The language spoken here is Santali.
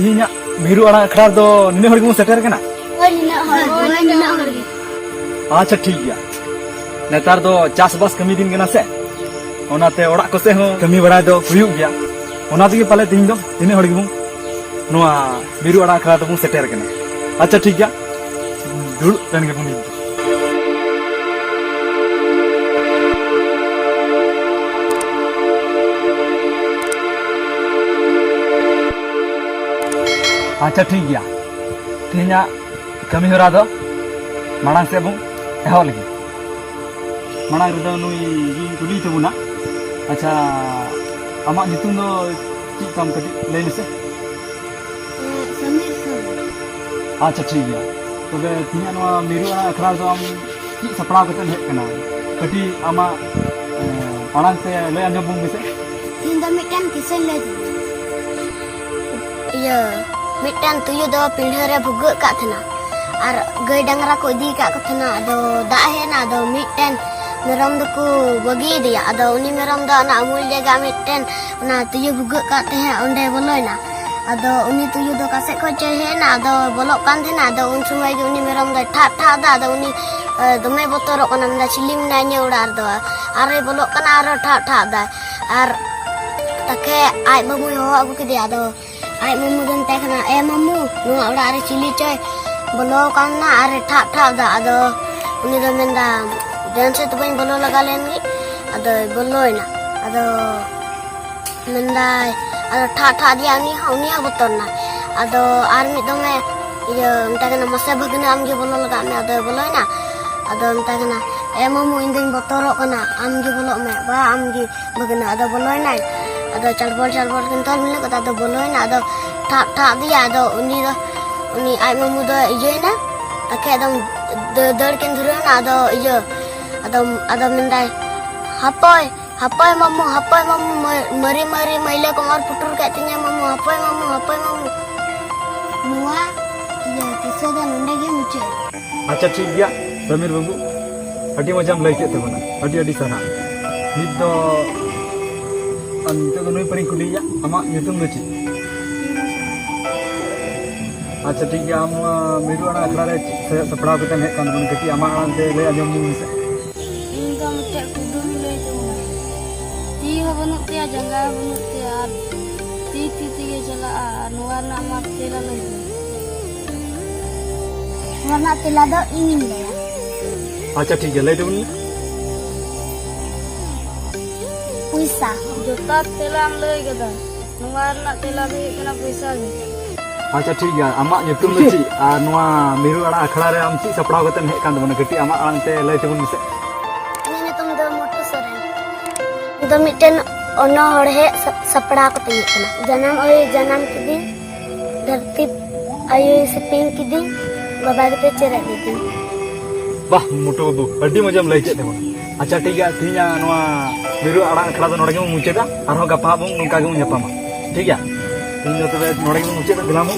तिहिना मिरु आड़ा अखड़ा दो निने हड़ गेमो सेटर कना अच्छा ठीक गया नेतार दो चासबास कमी दिन कना से ओनाते ओड़ा को से हो कमी बड़ा दो हुयुग गया ओना दिगे पाले तिहिन दो तिने हड़ गेमो नोआ मिरु आड़ा अखड़ा दो सेटर कना अच्छा ठीक गया दुड़ तन के पुनी अच्छा ठीक गया तिहिना कमी हरा दो माड़ांग से बु एहो लगी माड़ांग रे दो नुई कुली तबुना अच्छा आमा नितुम दो ची काम कटी लई लेसे समीर सर अच्छा ठीक गया तबे तिहिना नोआ मिरु आड़ा अखड़ा दो आम ची सपड़ा कते हेक कना कटी आमा माड़ांग से लई आंजम बुं बेसे इन द मिटन किसे ले ये मिटन तुयु दो पिंढे रे भुग का थना और गई डंगरा को दी का थना दो दा है ना दो मिटन मेरम दो को बगी दिया दो उनी मेरम दो ना अमूल जगह मिटन ना तुयु भुग का थे ओंडे बोलोय ना अदो उनी तुयु दो कासे को चे है ना दो बोलो कान थे ना दो उन समय के उनी मेरम दो ठा ठा दा दो उनी दमे बोतरो कना ना चिलिम ना ने उड़ार दो अरे बोलो कना आरो ठा ठा दा और तके आय बमु हो अगु के दिया दो आई मम्मू गन तकना ए मम्मू नु ओड़ा रे चिली चय बोलो काना अरे ठा ठा दा अदो उनी दो मेंदा देन से तो बन बोलो लगा लेनी अदो बोलोय ना अदो मेंदा अदो ठा ठा दिया उनी हा बोतरना अदो आर मी दो में ये तकना मसे भगना आमगे बोलो लगा में अदो बोलोय ना अदो तकना ए मम्मू इन दिन बोतरो कना आमगे बोलो में बा आमगे भगना अदो बोलोय ना अदो चलबोल किन तोल मिले कता दो बोलोय ना अदो ठा ठा दिया अदो उनी आई मम्मू दो इजे ना तके दम दड़ किन धुरे ना अदो इजे अदो मिंदाय हपय मम्मू मरी महिले को मार पुटुर के तिने मम्मू हपय मम्मू नुआ ये किसे दो नंडे गे मुचे अच्छा ठीक गया समीर बाबू अडी मजाम लई के तबना अडी सरा नित दो अंते दो नई परी कुलिया आमा नितुम दो ची अच्छा ठीक गया आम मिरु आड़ा अखड़ा रे सपड़ा कते हे कान बन कटी आमा आंते ले आजम मुसे इन का मते कुदुम ले तो ती हो बनते जंगा बनते यार ती के चला नुआ ना मार तेला ले वरना तेला दो इन ले अच्छा ठीक है ले दो नी पैसा जोता तेला हम ले गदा नुआ ना तेला दे कना पैसा गे अच्छा ठीक है आमा नितुम दो ची आ नुआ मिरु आड़ा अखड़ा रे आम ची सपड़ा कते हे कान बन कटी आमा आंते ले तबन मिसे ने तुम दो मोटू सरे दो मिटन ono हड़े सपड़ा को तई कना जन्म के दिन धरती आयु से पिंग के दिन बाबा के चेरा के दिन वाह मोटो बाबू अड्डी मजाम लई के तबन अच्छा ठीक है तिहिना नोआ मिरु आड़ा अखड़ा दो नोडे मुचेदा आरो गपा बु नुका गे न्यापामा ठीक है तिहिन दो तबे नोडे मुचेदा दिलामु